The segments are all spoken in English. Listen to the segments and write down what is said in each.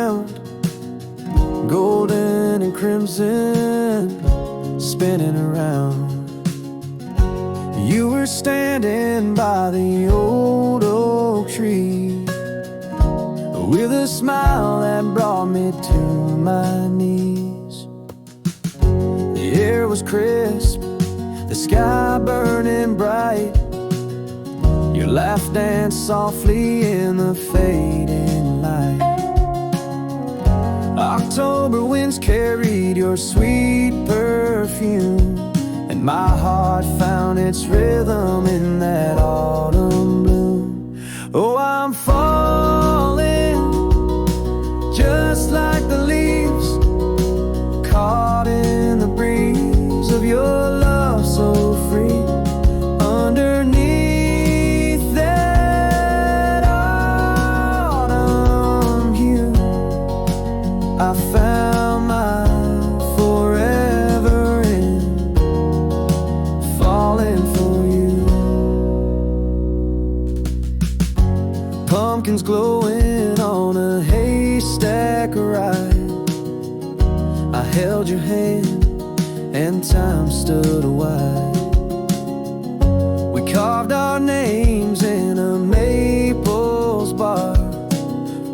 around, golden and crimson spinning around. You were standing by the old oak tree with a smile that brought me to my knees. The air was crisp, the sky burning bright. Your laugh danced softly in the fading light. October winds carried your sweet perfume, and my heart found its rhythm in that autumn bloom. Oh, I'm falling, just like the leaves, caught in the breeze of your love so free. Underneath that autumn hue, I found my forever in falling for you. Pumpkins glowing on a haystack ride, I held your hand and time stood a while. We carved our names in a maple's bar,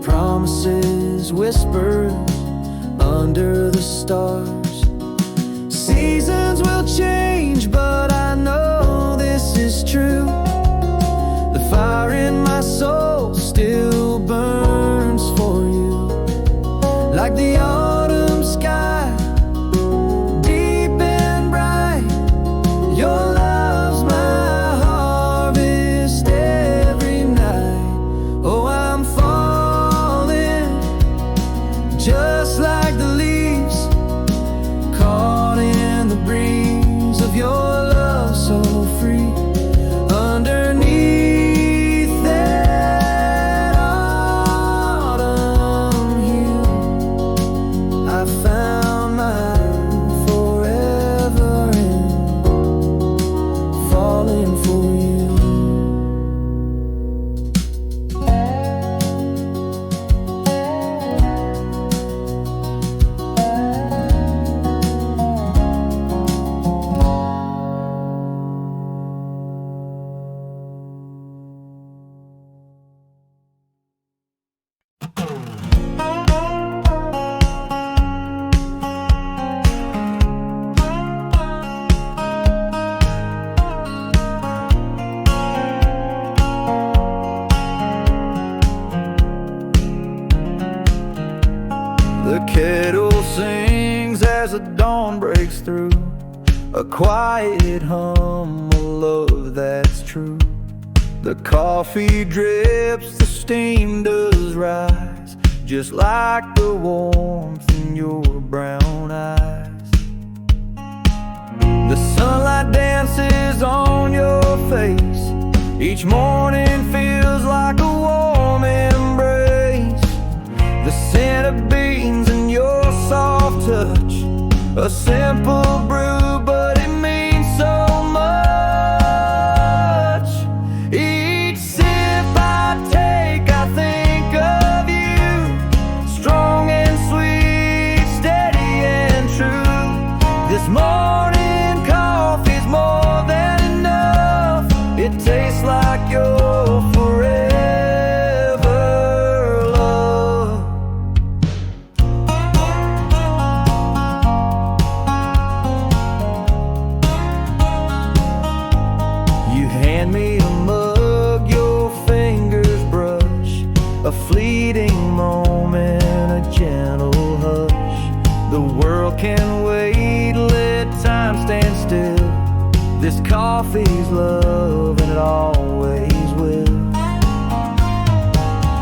promises whispered under the stars. Seasons will change, but I know this is true. The fire in my soul still burns for you, like the autumn sky, deep and bright. Your love's my harvest every night. Oh, I'm falling, just like the leaves, caught in the breeze of your love so free. Underneath that autumn hue, I found my forever in falling for you. The kettle sings as the dawn breaks through, a quiet hum of love that's true. The coffee drips, the steam does rise, just like the warmth in your brown eyes. The sunlight dances on your face, each morning feels like a warm embrace. The scent of beans and your soft touch, a simple brew, but it means so much. Each sip I take, I think of you, strong and sweet, steady and true. This morning coffee's more than enough, it tastes like your forever love. You hand me a mug, your fingers brush, a fleeting moment, a gentle hush. The world can wait, let time stand still. This coffee's love and it always will.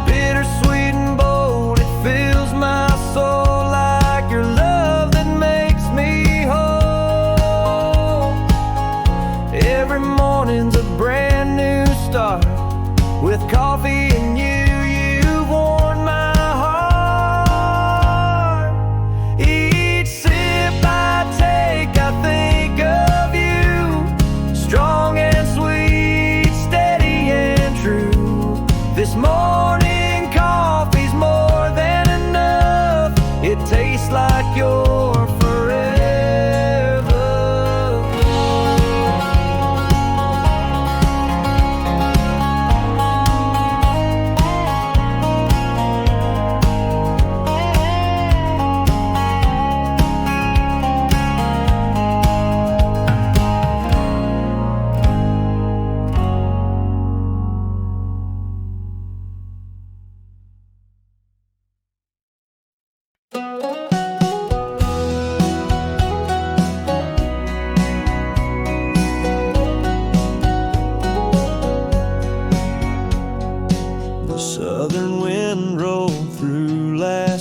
Bittersweet and bold, it fills my soul like your love that makes me whole. Every morning's a brand new start, with coffee and you warm my heart. Each sip I take, I think of you, strong and sweet, steady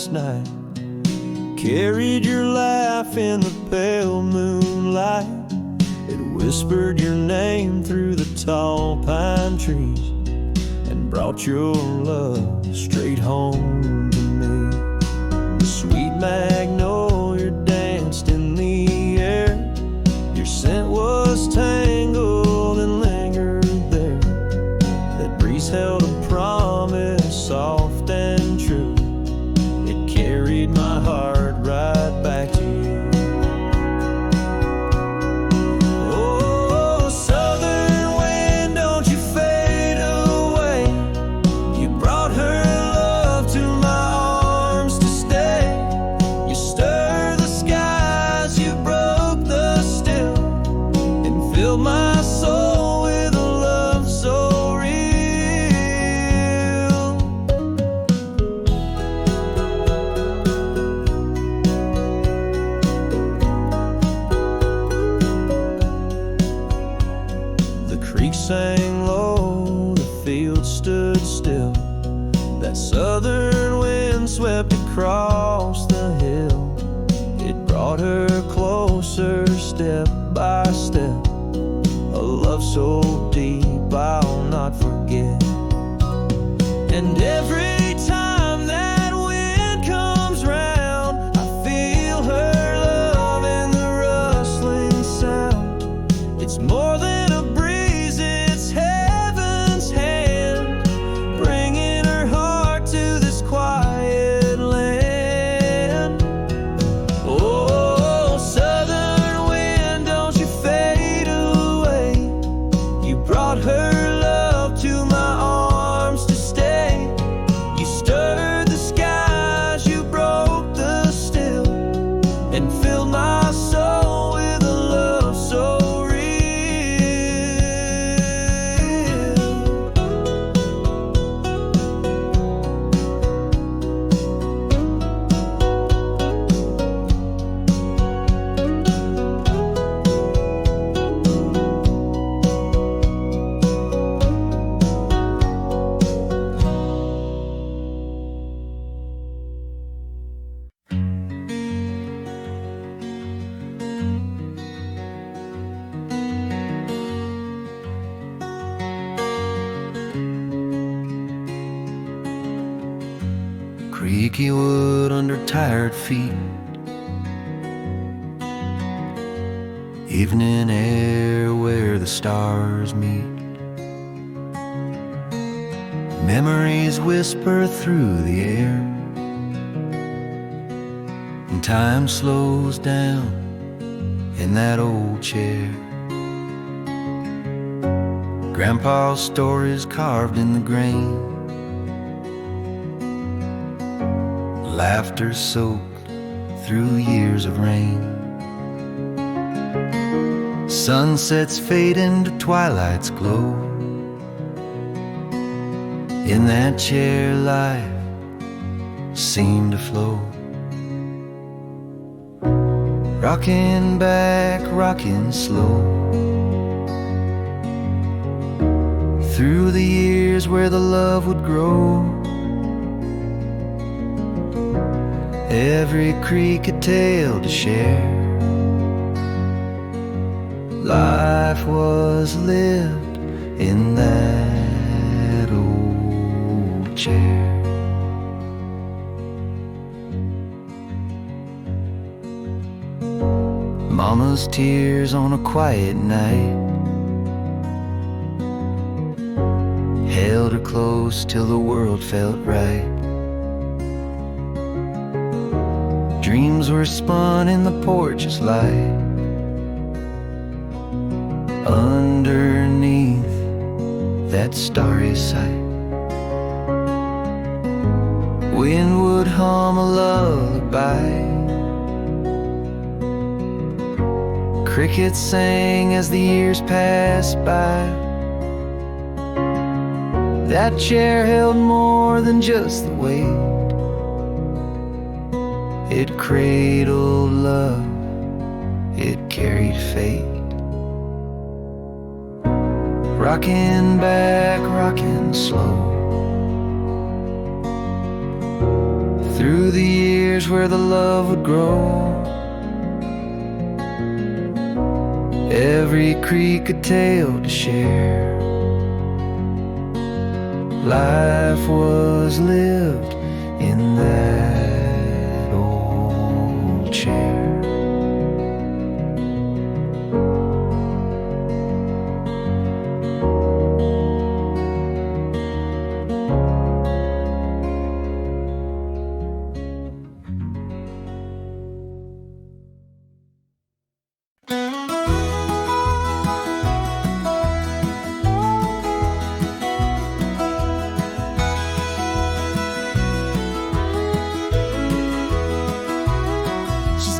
last night. Carried your laugh in the pale moonlight. It whispered your name through the tall pine trees and brought your love straight home to me. The sweet magnolia danced in the air. Your scent was tangled and lingered there. That breeze held a promise soft and true. It carried my heart right back to you. Oh, southern wind, don't you fade away. You brought her love to my arms to stay. You stir the skies, you broke the still, and filled my soul with a love so real. The creek sang low, the field stood still. That southern wind swept across the hill. It brought her closer step by step. A love so deep I'll not forget. And every time that wind comes round, I feel her love in the rustling sound. It's more than a breeze, it's heaven's hand, bringing her heart to this quiet land. Oh, southern wind, don't you fade away. You brought her love to my arms to stay. You stirred the skies, you broke the still, and filled my soul with a love so real. Creaky wood under tired feet, evening air where the stars meet. Memories whisper through the air, and time slows down in that old chair. Grandpa's stories carved in the grain, laughter soaked through years of rain. Sunsets fade into twilight's glow. In that chair life seemed to flow. Rocking back, rocking slow, through the years where the love would grow. Every creek a tale to share. Life was lived in that old chair. Mama's tears on a quiet night held her close till the world felt right. Dreams were spun in the porch's light. Underneath that starry sight, wind would hum a lullaby. Crickets sang as the years passed by. That chair held more than just the weight. It cradled love, it carried fate. Rocking back, rocking slow, through the years where the love would grow. Every creek a tale to share. Life was lived in that old chair.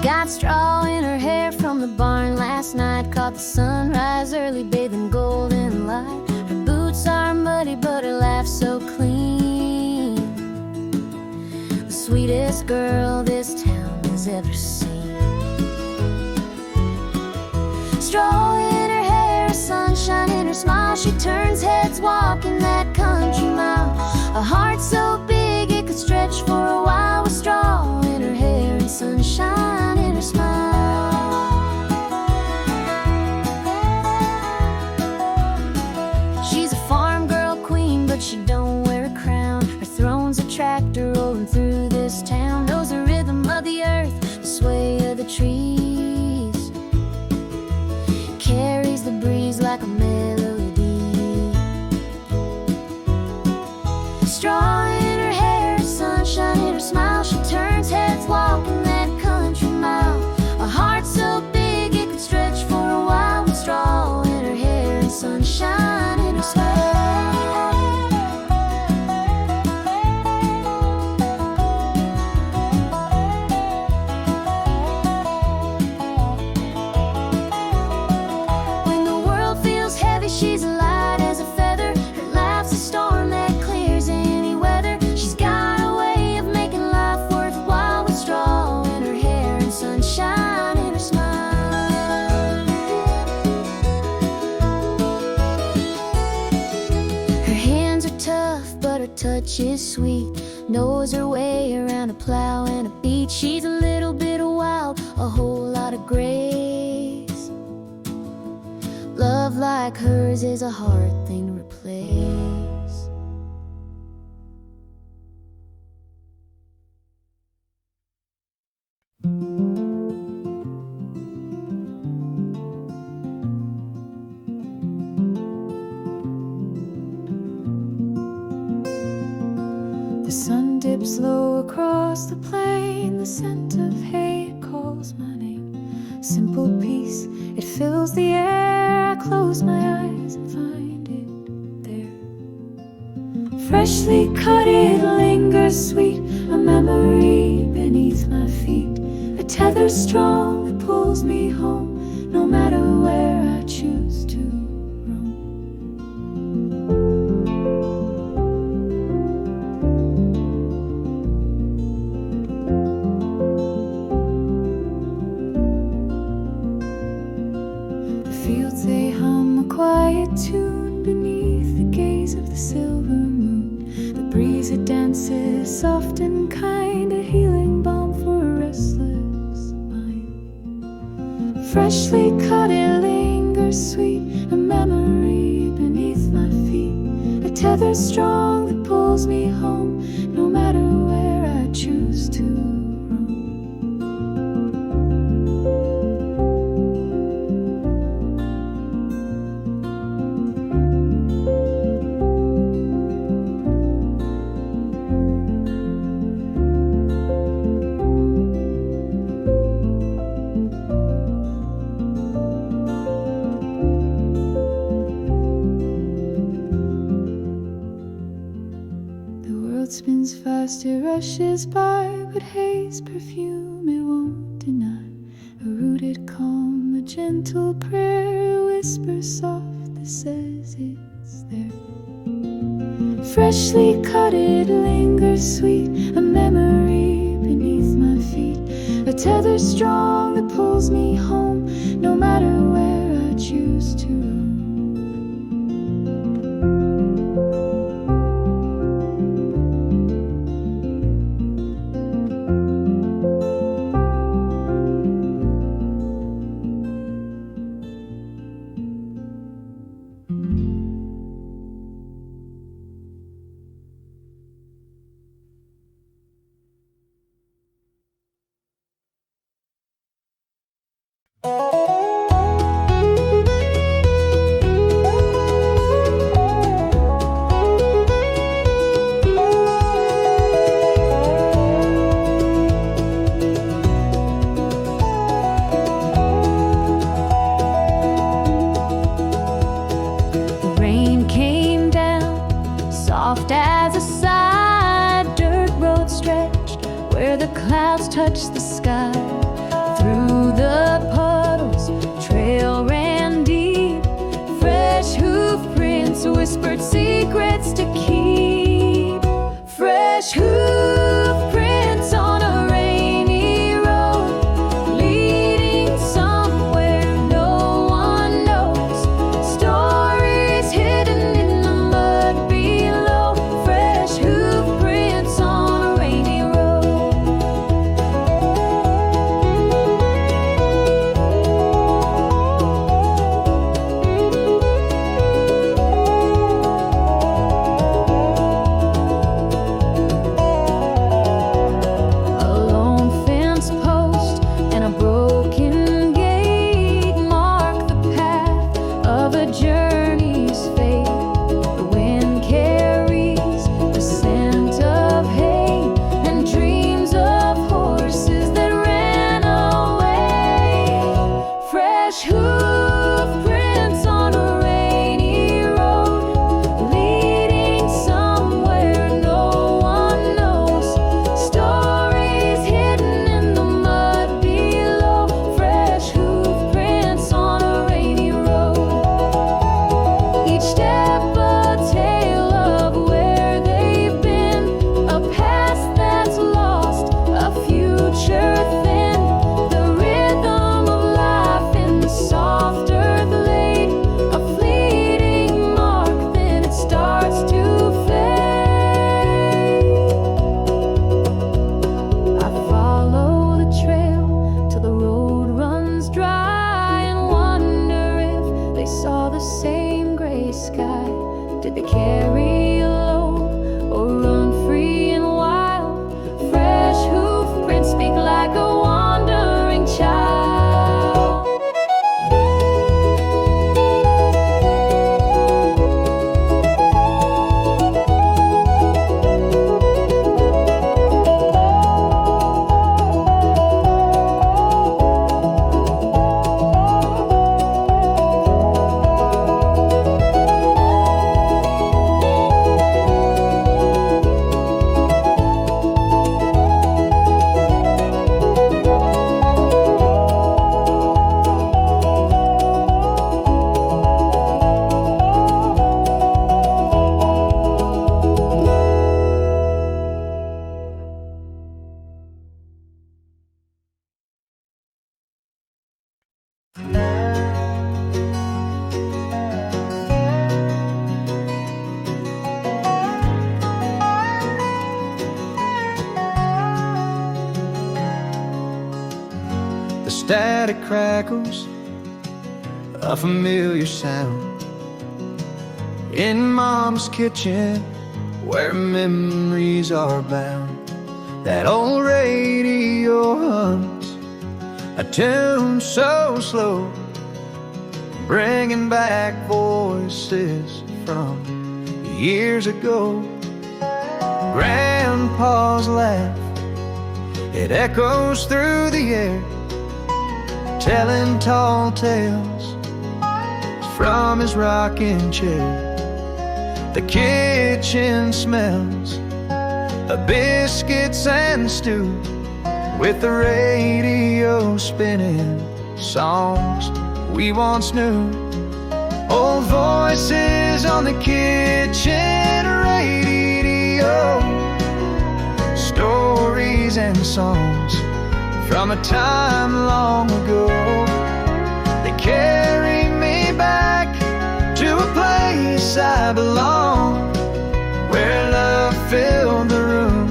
Got straw in her hair from the barn last night. Caught the sunrise early, bathing golden light. Her boots are muddy, but her laugh's so clean. The sweetest girl this town has ever seen. Straw in her hair, sunshine in her smile. She turns heads walking that country mile. A heart so big it could stretch for a while. With straw in her hair and sunshine in her smile. She's a farm girl queen, but she don't wear a crown. Her throne's a tractor rolling through this town. Knows the rhythm of the earth, the sway of the trees. Carries the breeze like a melody. Straw in her hair, sunshine in her smile. She turns heads walking that country mile. A heart so big it could stretch for a while. With straw in her hair and sunshine in her smile. When the world feels heavy, she's light as a feather. Her laugh's a storm that clears any weather. She's got a way of making life worthwhile. With straw in her hair and sunshine in her smile. Her hands are tough, but her touch is sweet. Knows her way around a plow and a beat. She's a little bit wild, a whole lot of grace. Love like hers is a hard thing to replace. The sun dips low across the plain. The scent of hay calls my name. Simple peace, it fills the air. I close my eyes and find it there. Freshly cut, it lingers sweet. A memory beneath my feet. A tether strong that pulls me home. No matter where I choose to roam. The fields, they hum a quiet tune beneath the gaze of the silver moon. The breeze, it dances soft and kind, a healing balm for a restless mind. Freshly cut, it lingers sweet. A memory beneath my feet. A tether strong that pulls me home. No matter where I choose to roam. The world spins fast, it rushes by, but haze, perfume, it won't deny. A rooted calm, a gentle prayer, a whisper soft that says it's there. Freshly cut, it lingers sweet. A memory beneath my feet. A tether strong that pulls me home. No matter where I choose to roam. the clouds touch the sky. Through the puddles, trail ran deep. Fresh hoof prints whispered secrets to keep. Fresh hoof prints on a rainy road, leading somewhere no one knows. Stories hidden in the mud below. Fresh hoof prints on a rainy road. A lone fence post and a broken gate mark the path of a journey's fate. The wind carries the scent of hay and dreams of horses that ran away. Fresh hoof prints on a rainy road, leading somewhere no one knows. Stories hidden in the mud below. Fresh hoof prints on a rainy road. Each step a tale of where they've been, a past that's lost, a future thin. The rhythm of life in the soft earth laid, a fleeting mark, then it starts to fade. I follow the trail till the road runs dry and wonder if they saw the same gray sky. Did they carry a load or run free and wild? Fresh hoof prints speak like a wandering child. The static crackles a familiar sound in Mom's kitchen where memories are bound. That old radio hums a tune so slow, bringing back voices from years ago. Grandpa's laugh, it echoes through the air, telling tall tales from his rocking chair. The kitchen smells of biscuits and stew, with the radio spinning songs we once knew. Old voices on the kitchen radio, stories and songs from a time long ago. They carry me back to a place I belong, where love filled the room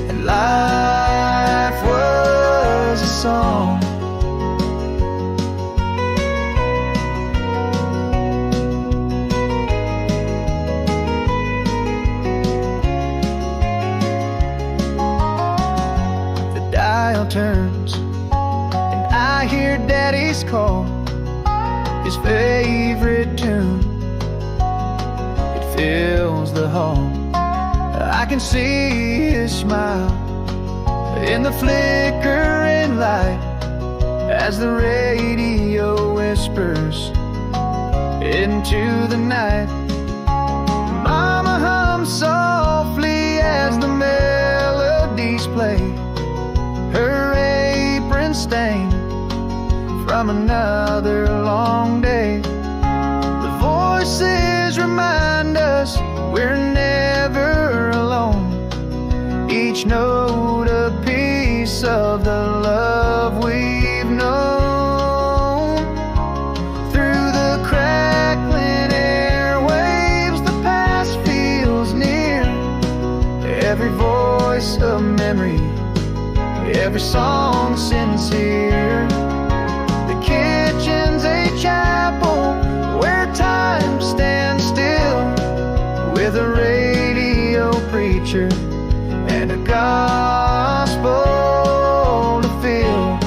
and life was a song. The dial turns and I hear Daddy's call, his favorite tune. It fills the hall. I can see his smile in the flickering light as the radio whispers into the night. Mama hums softly as the melodies play, her apron stained from another long day. The voices remind us we're never alone, each note a piece of the love we've known. Through the crackling airwaves, the past feels near. Every voice a memory, every song sincere. The kitchen's a chapel where time stands still, with a radio preacher and a gospel to fill.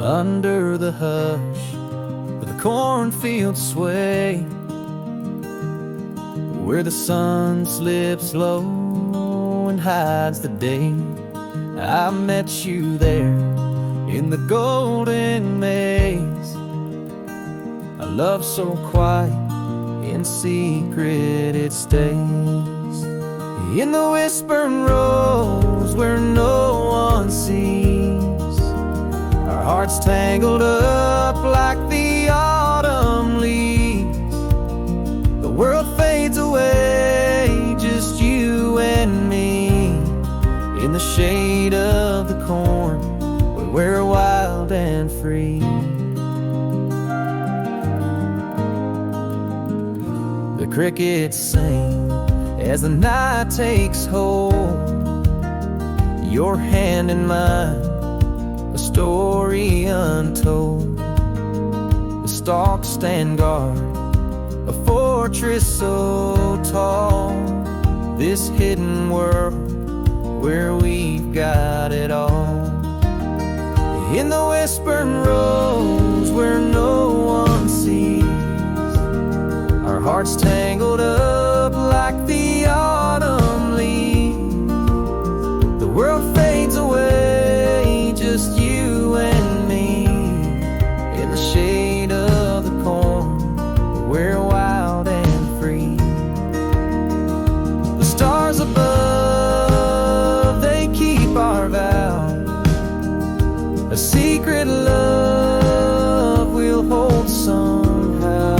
Under the hush of the cornfield sway, where the sun slips low and hides the day, I met you there in the golden maze. A love so quiet, in secret it stays. In the whispering rose where no one sees, our hearts tangled up like the autumn leaves. The world fades away, just you and me, in the shade of the corn where we're wild and free. The crickets sing as the night takes hold, your hand in mine, a story untold. The stalks stand guard, a fortress so tall, this hidden world where we've got it all. In the whispering rose where no one sees, our hearts tangled up like the autumn leaves. The world fades away, just you and me, in the shade of the corn, we're wild and free. The stars above, they keep our vow, a secret love we'll hold somehow.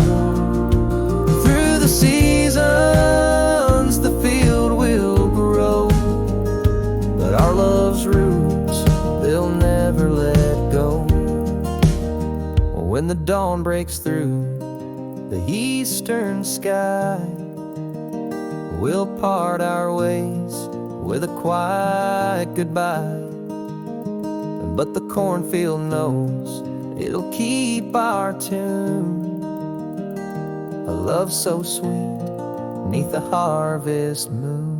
Through the seasons, the field will grow, but our love's roots, they'll never let go. When the dawn breaks through the eastern sky, we'll part our ways with a quiet goodbye. But the cornfield knows it'll keep our tune, a love so sweet 'neath the harvest moon.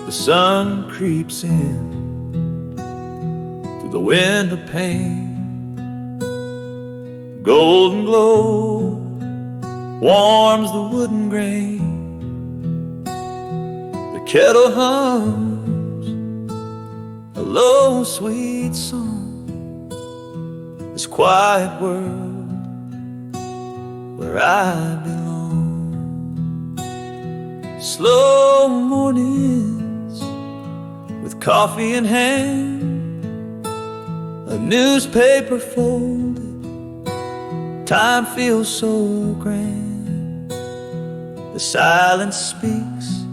The sun creeps in through the window pane, golden glow warms the wooden grain. The kettle hums a low sweet song, this quiet world where I belong. Slow mornings with coffee in hand, a newspaper folded Time feels so grand. The silence speaks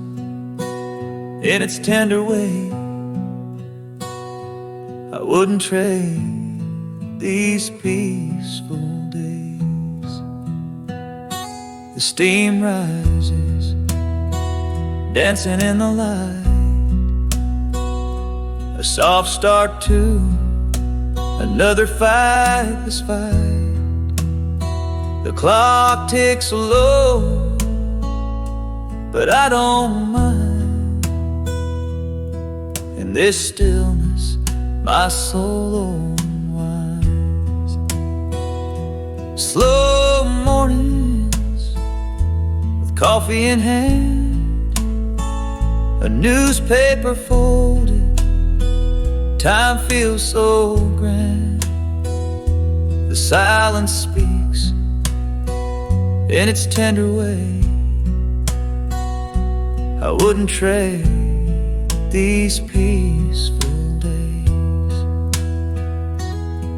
in its tender way. I wouldn't trade these peaceful days. The steam rises, dancing in the light. A soft start to another fightless fight. The clock ticks slow, but I don't mind. In this stillness, my soul unwinds. Slow mornings with coffee in hand, a newspaper folded. Time feels so grand. The silence speaks in its tender way. I wouldn't trade these peaceful days.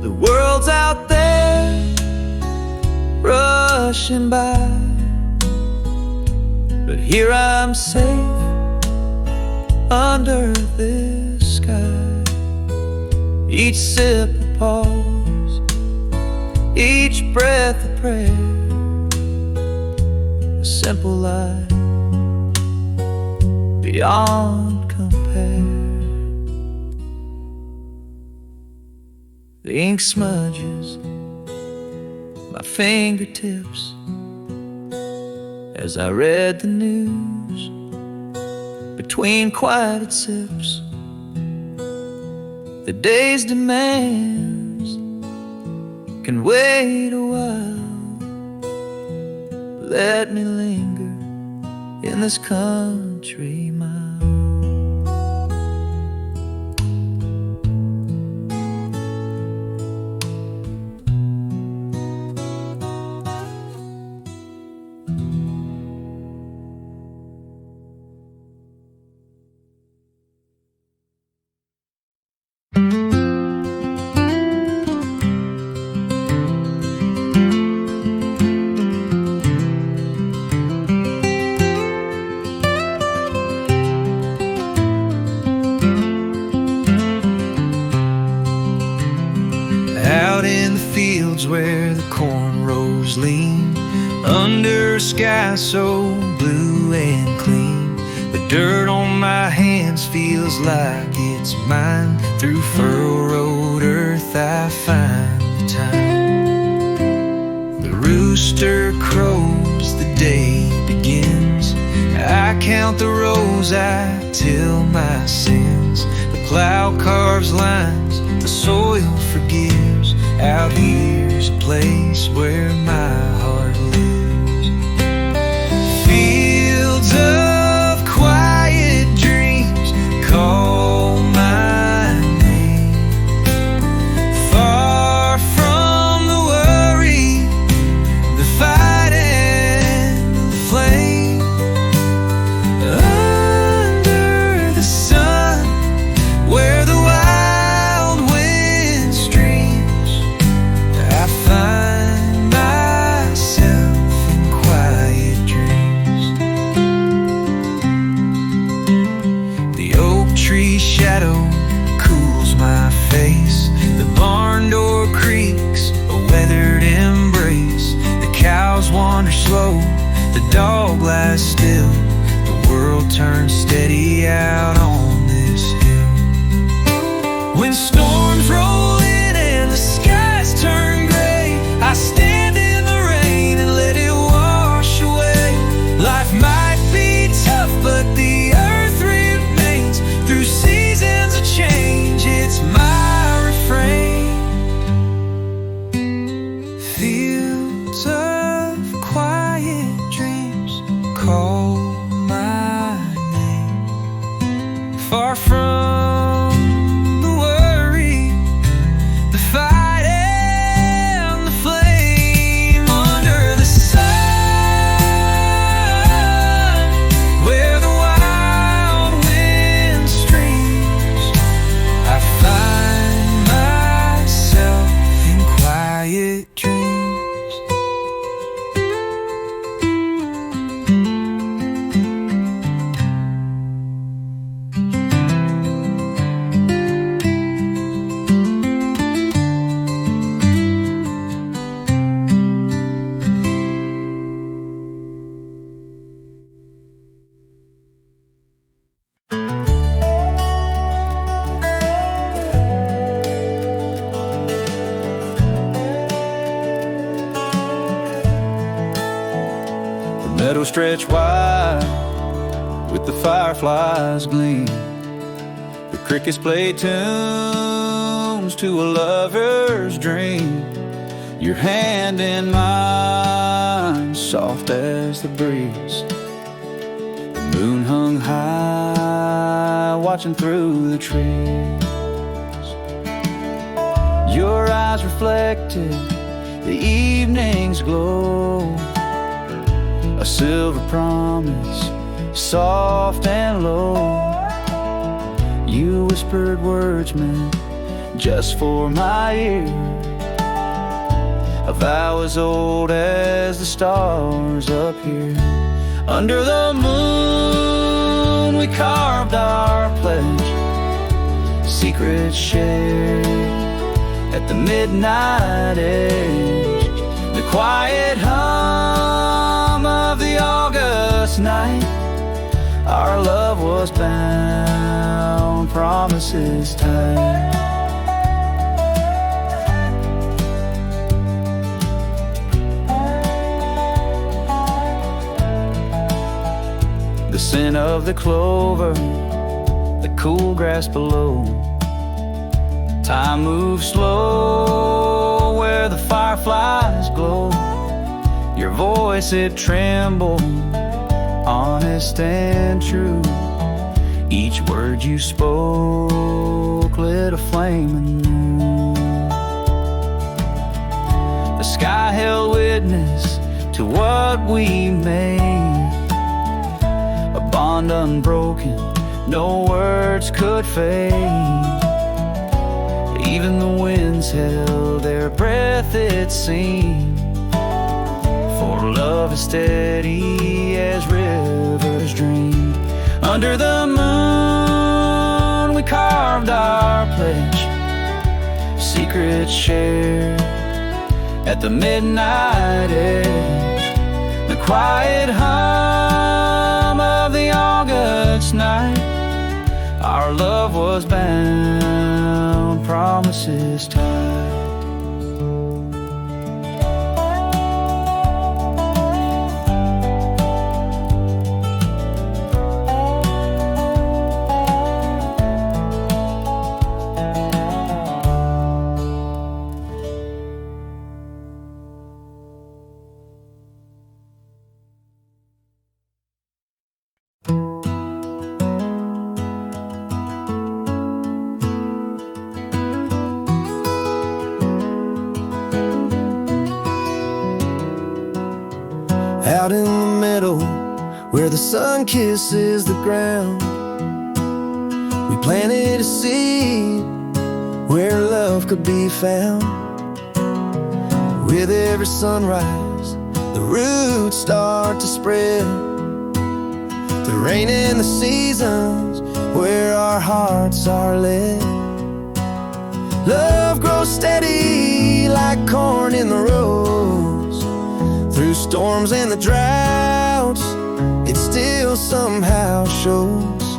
The world's out there rushing by, but here I'm safe under this sky. Each sip a pause, each breath a prayer. A simple life beyond compare. The ink smudges my fingertips as I read the news between quieted sips. The day's demands can wait a while. Let me linger in this country mile. Where the corn rows lean under a sky so blue and clean. The dirt on my hands feels like it's mine. Through furrowed earth I find the time. The rooster crows, the day begins. I count the rows, I till my sins. The plow carves lines, the soil forgives. Out here's a place where my heart lives. Fields of quiet dreams call my name. Far from the worry, the fight and the flame. Under the sun, where the wild wind streams, I find myself in quiet dreams. The oak tree shadow cools my face. The barn door creaks, a weathered embrace. The cows wander slow, the dog lies still. The world turns steady out on this hill. When storms roll in and the skies turn gray, I stand in the rain and let it wash away. Life might be tough, but the earth remains. Through seasons of change, it's my refrain. Fields of quiet dreams call my name. Far from the worry, meadows stretch wide with the fireflies gleam. The crickets play tunes to a lover's dream. Your hand in mine, soft as the breeze. The moon hung high, watching through the trees. Your eyes reflected the evening's glow, a silver promise, soft and low. You whispered words meant just for my ear, a vow as old as the stars up here. Under the moon we carved our pledge, secrets shared at the midnight edge. The quiet hum of the August night, our love was bound, promises tied. The scent of the clover, the cool grass below. Time moves slow where the fireflies glow. Your voice, it trembled, honest and true. Each word you spoke lit a flame anew. The sky held witness to what we made, a bond unbroken, no words could fade. Even the winds held their breath, it seemed, for love is steady as rivers dream. Under the moon we carved our pledge, secrets shared at the midnight edge. The quiet hum of the August night, our love was bound, promises tied. Out in the meadow where the sun kisses the ground, we planted a seed where love could be found. With every sunrise, the roots start to spread. The rain and the seasons where our hearts are led. Love grows steady like corn in the rows. Through storms and the droughts, it still somehow shows.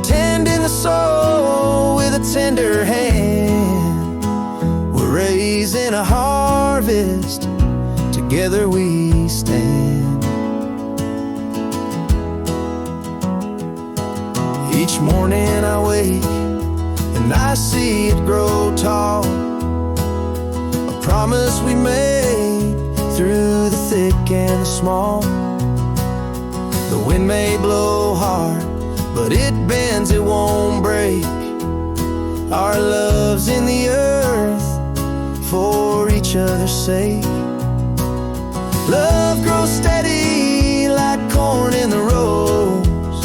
Tending the soul with a tender hand, we're raising a harvest, together we stand. Each morning I wake and I see it grow tall, a promise we made through the thick and the small. The wind may blow hard, but it bends, it won't break. Our love's in the earth for each other's sake. Love grows steady like corn in the rows.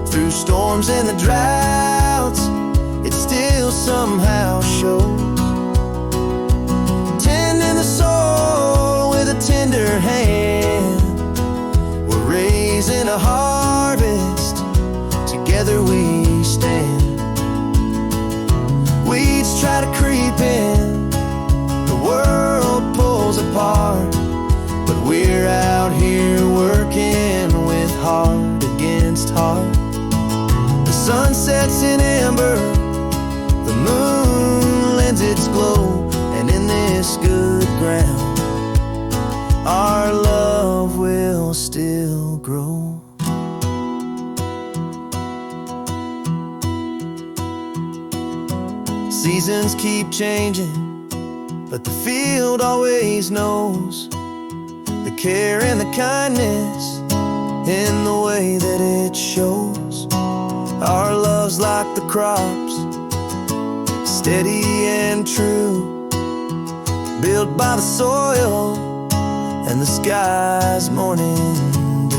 Through storms and the droughts, it still somehow shows. Tending the soul with a tender hand, we're raising a harvest, together we stand. Weeds try to creep in, the world pulls apart, but we're out here working with heart against heart. The sun sets in amber, the moon lends its glow, and in this good ground our love will Seasons keep changing, but the field always knows the care and the kindness in the way that it shows. Our love's like the crops, steady and true, built by the soil and the sky's morning dew.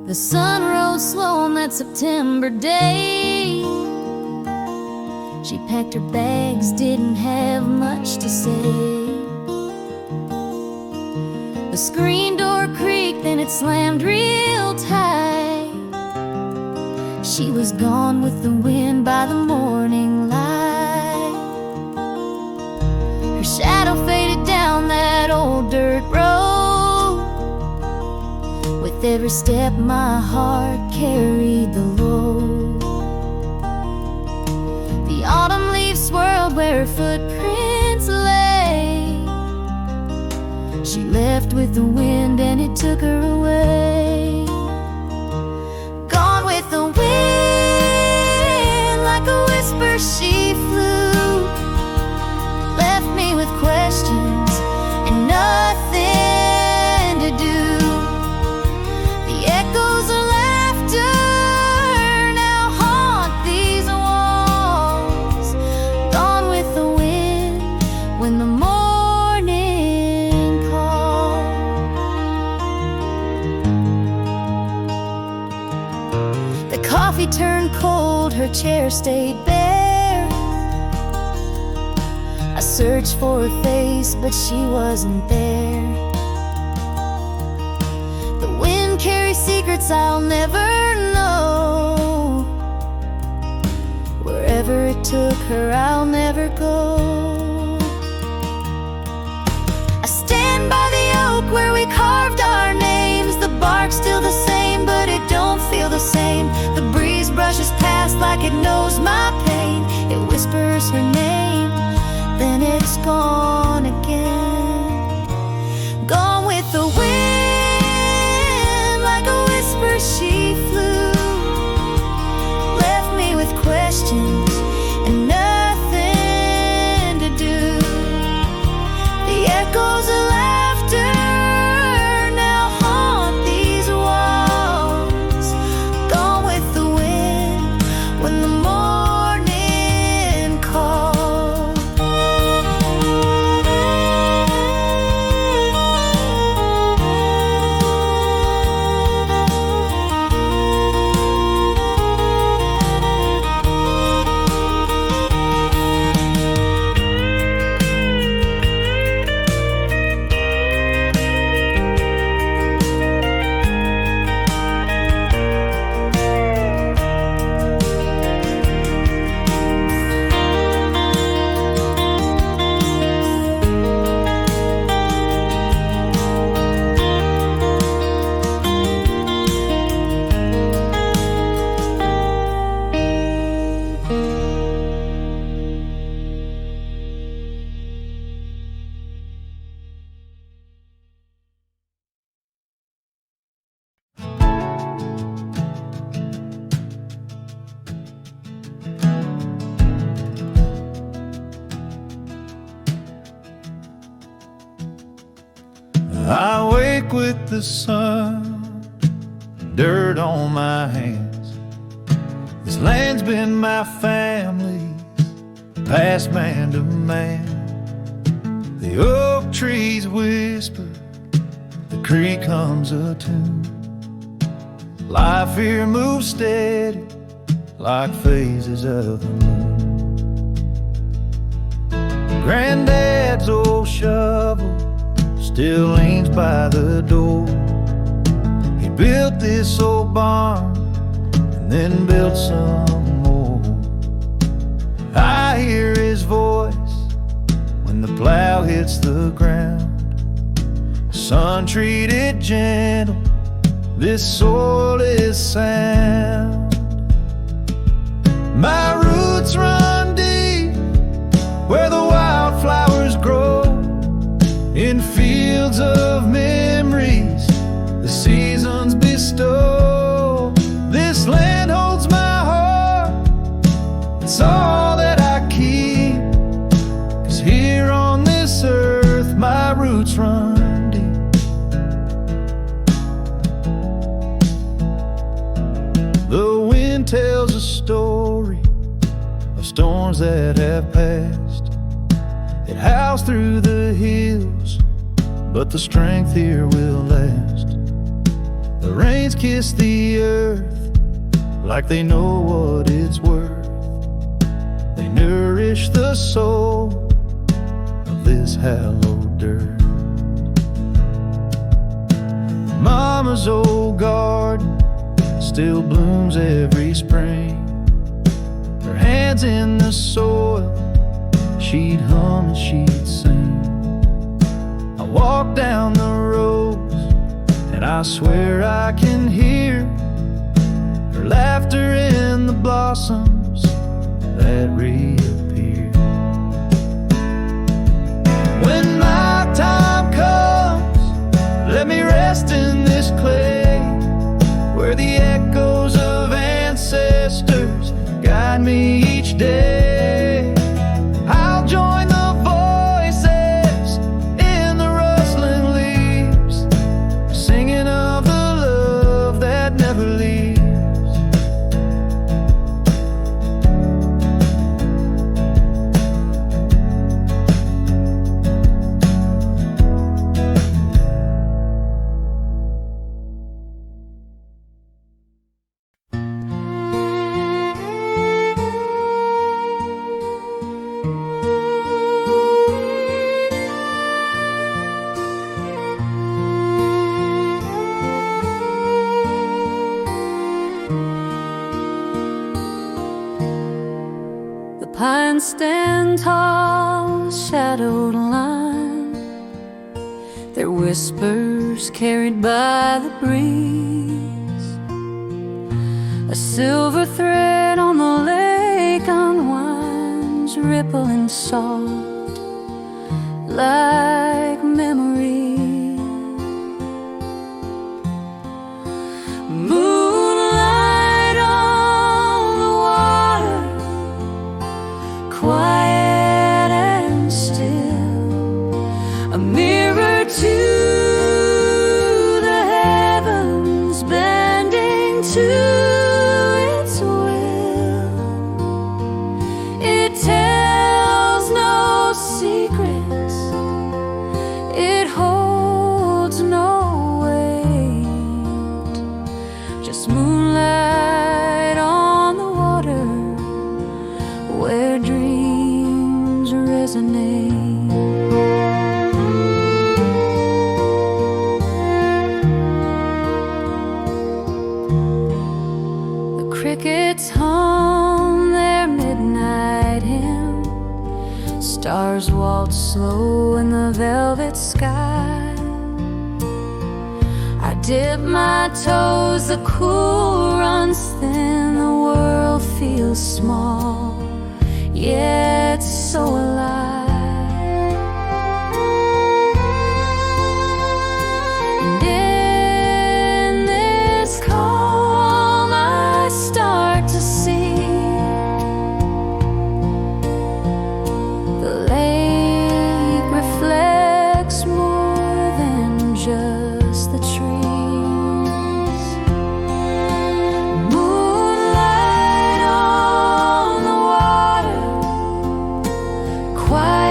The sun rose slow on that September day. She packed her bags, didn't have much to say. The screen door creaked, then it slammed real tight. She was gone with the wind by the morning light. Her shadow faded down that old dirt road. With every step my heart carried the load. The autumn leaves swirled where her footprints lay. She left with the wind and it took her away. Gone with the wind, like a whisper she flew. Left me with questions and nothing to do. Echoes of laughter now haunt these walls. Gone with the wind when the morning called. The coffee turned cold, her chair stayed bare. I searched for her face, but she wasn't there. Carry secrets I'll never know. Wherever it took her, I'll never go. I stand by the oak where we carved our names. The bark's still the same, but it don't feel the same. The breeze brushes past like it knows my pain. It whispers her name, then it's gone again. Gone with the wind, she flew. Left me with questions and nothing to do. The echoes of laughter now haunt these walls. Gone with the wind when the morning called. I wake with the sun, dirt on my hands. This land's been my family's, past man to man. The oak trees whisper, the creek hums a tune. Life here moves steady, like phases of the moon. Granddad's old shovel still leans by the door. He built this old barn and then built some more. I hear his voice when the plow hits the ground. Sun treated gentle, this soil is sound. My roots run deep where the wildflowers grow, in fields of memories the seasons bestow. This land holds my heart, it's all that I keep, 'cause here on this earth my roots run deep. The wind tells a story of storms that have passed. It howls through the hills, but the strength here will last. The rains kiss the earth like they know what it's worth. They nourish the soul of this hallowed dirt. Mama's old garden still blooms every spring. Her hands in the soil, she'd hum and she'd sing. I walk down the roads and I swear I can hear her laughter in the blossoms that reappear. When my time comes, let me rest in this clay, where the echoes of ancestors guide me each day. I'll join the voices in the rustling leaves, singing of the love that never leaves. Pines stand tall, shadowed line, their whispers carried by the breeze. A silver thread on the lake unwinds, rippling soft like memory. Moonlight on the water, quiet and still, a mirror to the heavens, bending to its will. It tells no secrets, it holds no weight, just moonlight on the water, where dreams resonate. The crickets hum their midnight hymn, stars waltz slow in the velvet sky. I dip my toes, the cool runs thin, the world feels small, yet so alive. And in this calm I start to see the lake reflects more than just the trees. Moonlight on the water, quiet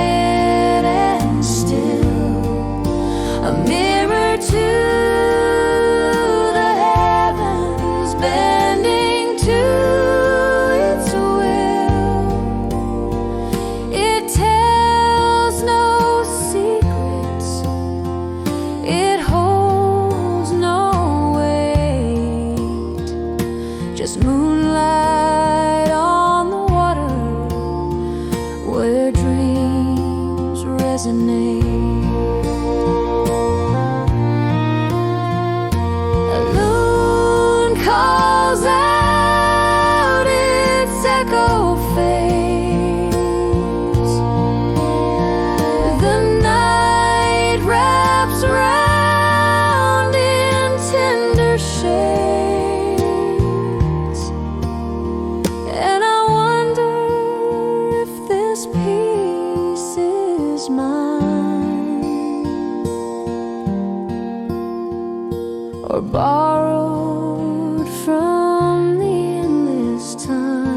resonate. A loon calls out, its echo fades. The night wraps round in tender shades, and I wonder if this peace is mine or borrowed from the endless time.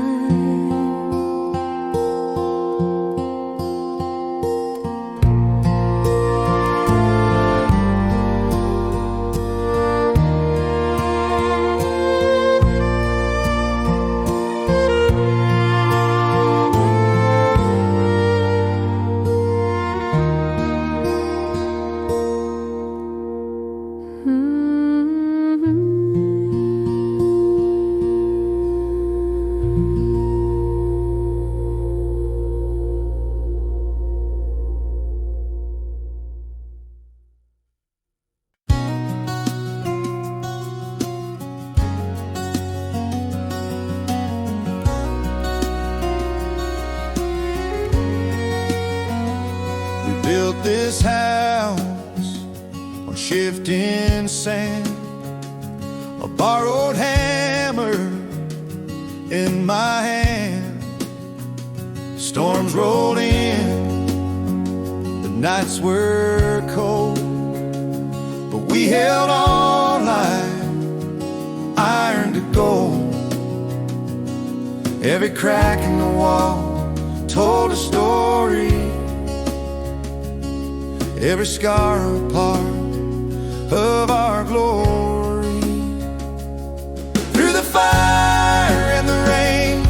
We built this house on shifting sand, a borrowed hammer in my hand. Storms rolled in, the nights were cold, but we held on like iron to gold. Every crack in the wall told a story, every scar a part of our glory. Through the fire and the rain,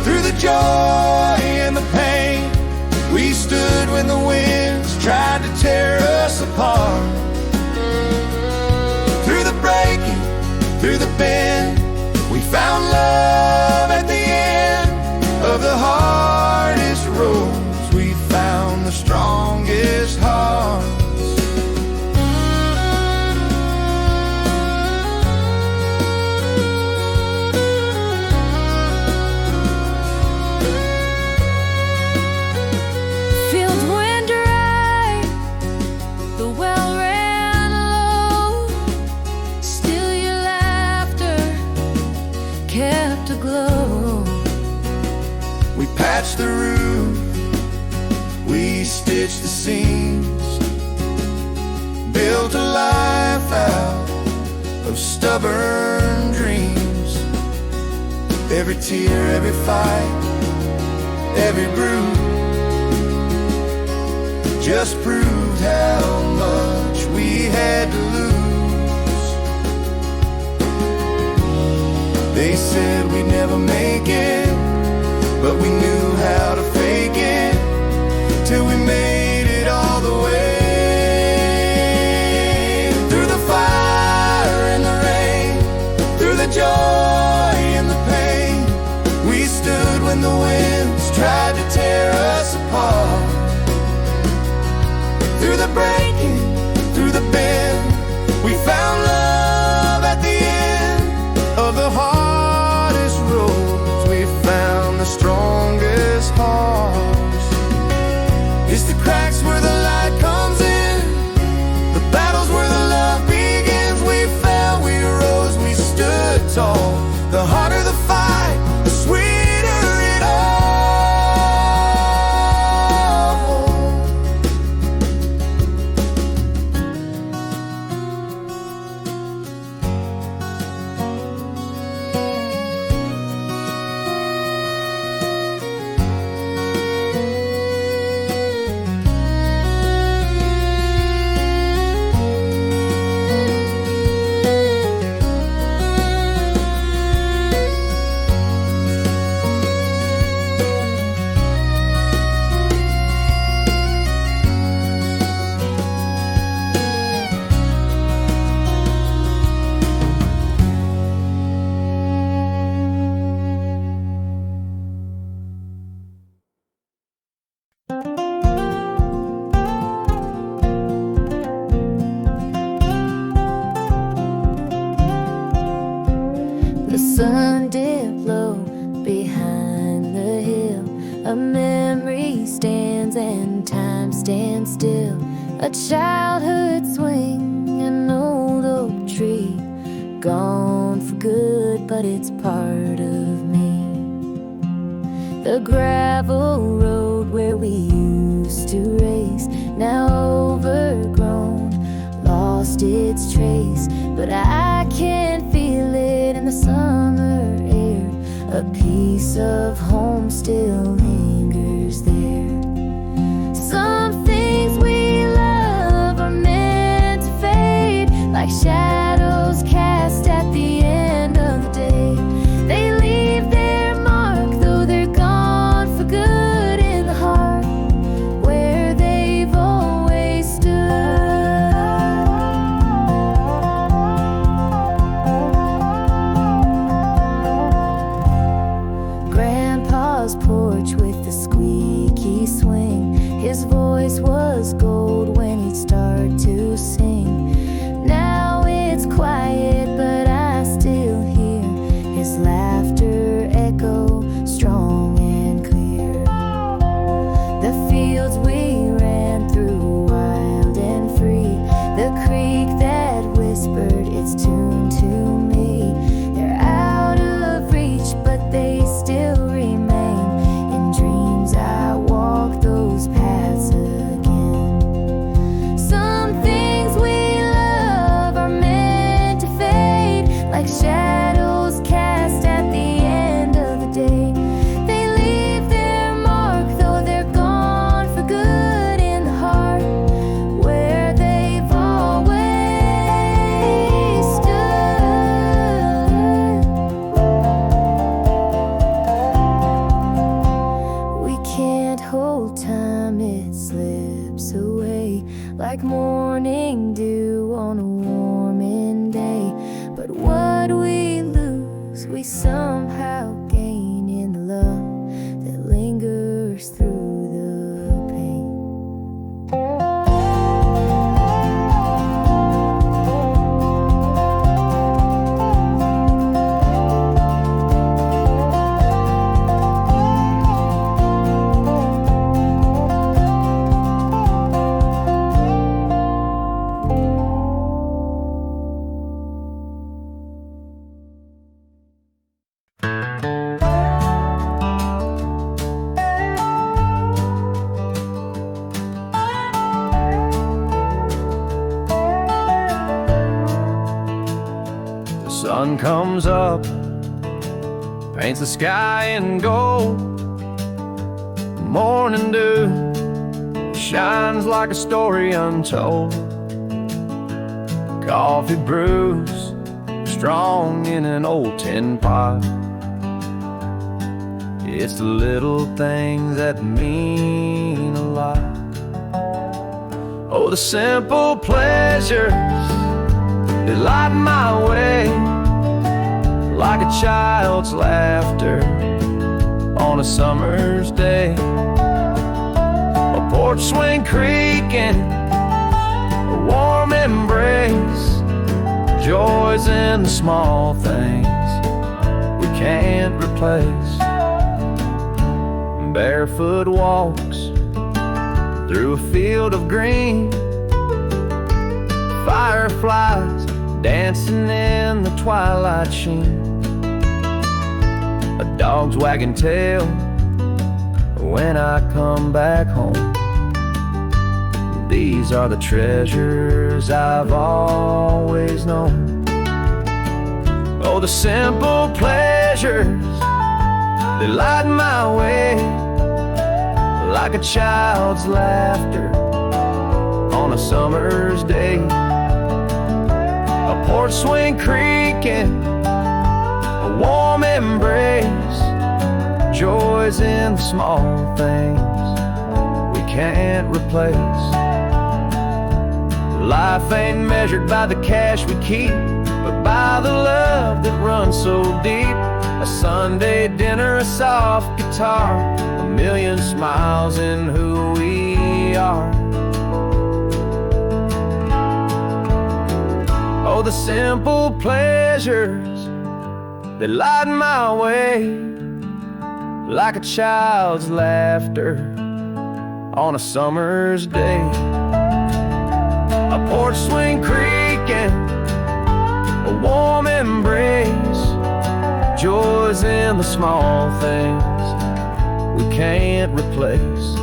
through the joy and the pain, we stood when the winds tried to tear us apart. Through the breaking, through the bend, we found love at the end of the hardest roads. We found the strongest hearts. Fields went dry, the well ran low. Still your laughter kept aglow. We patched the roof, we stitched the seams, built a life out of stubborn dreams. Every tear, every fight, every bruise just proved how much we had to lose. They said we'd never make it, but we knew how to fake it till we made it all the way. Through the fire and the rain, through the joy and the pain, we stood when the winds tried to tear us apart. Through the breaking, through the bend, we found love at the end of the hardest roads. We found the strongest hearts. It's the cracks where the light comes in, the battles where the love begins. We fell, we rose, we stood tall. The harder the fight, the sweeter it all. stand still. A childhood swing, an old oak tree, gone for good, but it's part of me. The gravel road where we used to race, now overgrown, lost its trace, but I can feel it in the summer air. A piece of home still lingers there. Some things we love are meant to fade, like shadows cast at the end of the day. They leave their mark, though they're gone for good, in the heart where they've always stood. Grandpa's porch with the squeaky swing, his voice was gold when he'd start to sing. Now it's quiet, but I still hear his laughter echo strong and clear. The fields we ran through, wild and free, the creek that whispered its tune to me. They're out of reach, but they still remain. In dreams I walk those paths again. Some things we love are meant to fade, like shadows cast at the end of the day. They leave their mark, though they're gone for good, in the heart where they've always stood. We can't hold time, it slips away like morning dew on a warming day. But what we lose, we somehow gain in the love that lingers through the pain. The sun comes up, paints the sky in gold. Morning dew shines like a story untold. Coffee brews strong in an old tin pot. It's the little things that mean a lot. Oh, the simple pleasures that light my way, like a child's laughter on a summer's day. A porch swing creaking, a warm embrace, joys in the small things we can't replace. Barefoot walks through a field of green, fireflies dancing in the twilight sheen. A dog's wagging tail when I come back home. These are the treasures I've always known. Oh, the simple pleasures that light my way, like a child's laughter on a summer's day. A porch swing creaking, a warm embrace, joys in the small things we can't replace. Life ain't measured by the cash we keep, but by the love that runs so deep. A Sunday dinner, a soft guitar, a million smiles in who we are. Oh, the simple pleasures that light my way, like a child's laughter on a summer's day. A porch swing creaking, a warm embrace, joys in the small things we can't replace.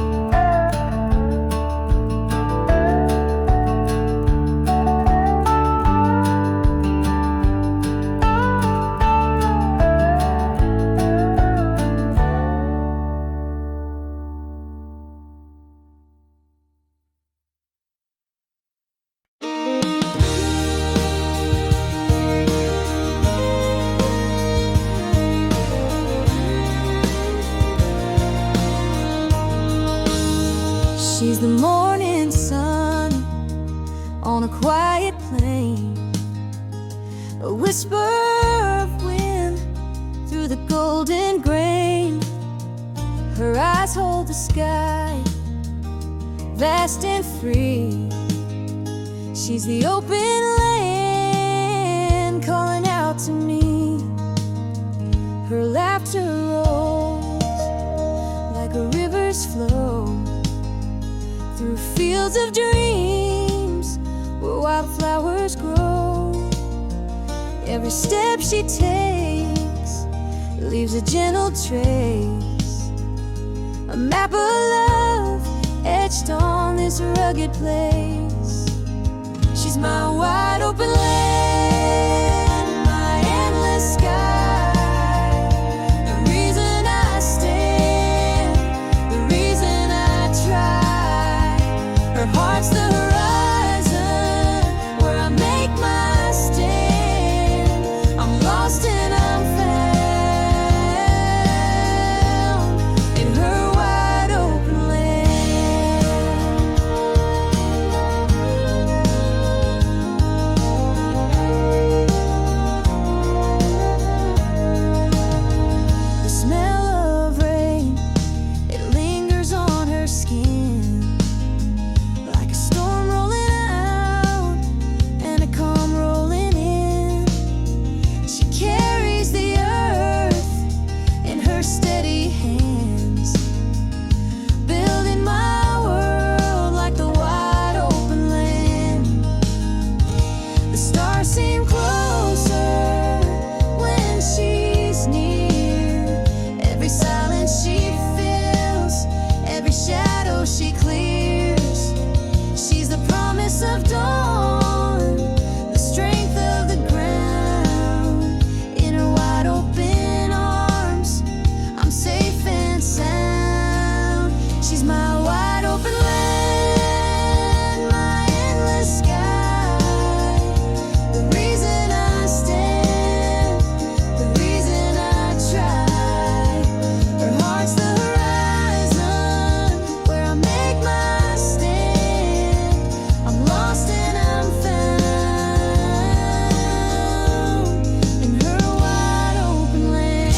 She's the morning sun on a quiet plain, a whisper of wind through the golden grain. Her eyes hold the sky, vast and free. She's the open land calling out to me. Her laughter rolls like a river's flow through fields of dreams where wildflowers grow. Every step she takes leaves a gentle trace, a map of love etched on this rugged place. She's my wide open land, my endless sky, the reason I stand, the reason I try. Her heart's the horizon where I make my stand. I'm lost and I'm found in her wide open land. The smell of rain, it lingers on her skin, like a storm rolling out and a calm rolling in. She carries the earth in her steady hands, building my world like the wide open land. The stars seem closer when she's near. Every silence she fills, every shadow she clears. She's the promise of dawn, the strength of the ground. In her wide open arms, I'm safe and sound. She's my wide open land, my endless sky, the reason I stand, the reason I try. Her heart's the horizon where I make my stand. I'm lost and I'm found in her wide open land.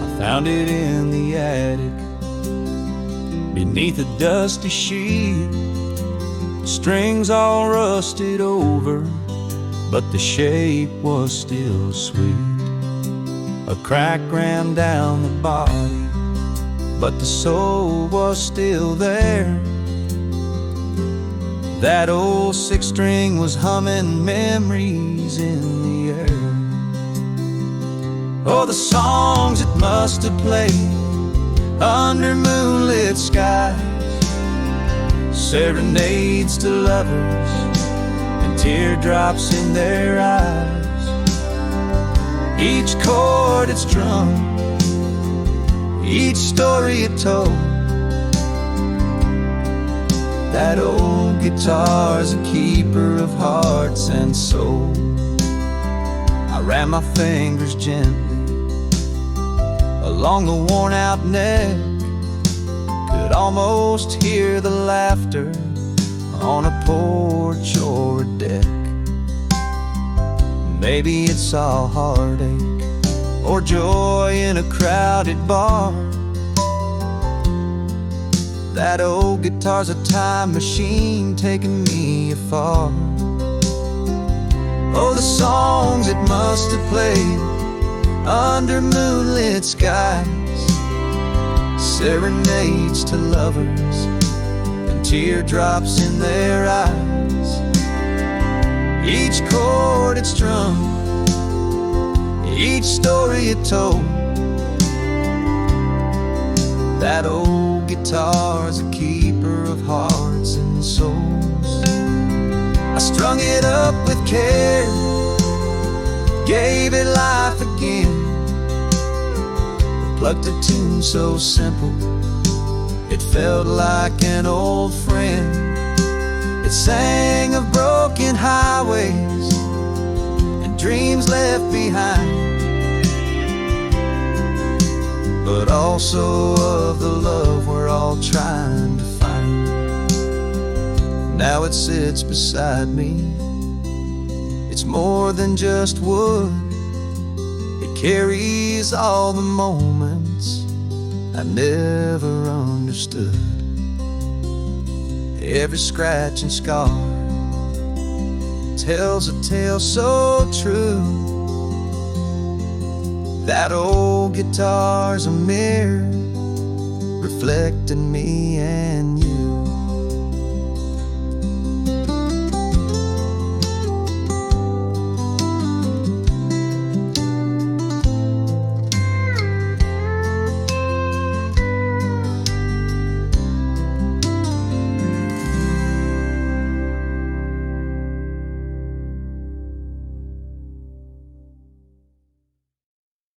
I found it in the attic, beneath a dusty sheet. Strings all rusted over, but the shape was still sweet. A crack ran down the body, but the soul was still there. That old six string was humming memories in the air. Oh, the songs it must have played under moonlit skies, serenades to lovers and teardrops in their eyes. Each chord it strummed, each story it told. That old guitar's a keeper of hearts and soul. I ran my fingers gently along the worn-out neck. could almost hear the laughter on a porch or a deck. Maybe it's all heartache or joy in a crowded bar. That old guitar's a time machine taking me afar. Oh, the songs it must have played under moonlit skies, serenades to lovers and teardrops in their eyes. Each chord it strummed, each story it told. That old guitar's a keeper of hearts and souls. I strung it up with care, gave it life again. Plucked a tune so simple, it felt like an old friend. It sang of broken highways and dreams left behind, but also of the love we're all trying to find. Now it sits beside me. It's more than just wood. It carries all the moments I never understood. Every scratch and scar tells a tale so true. That old guitar's a mirror reflecting me and you.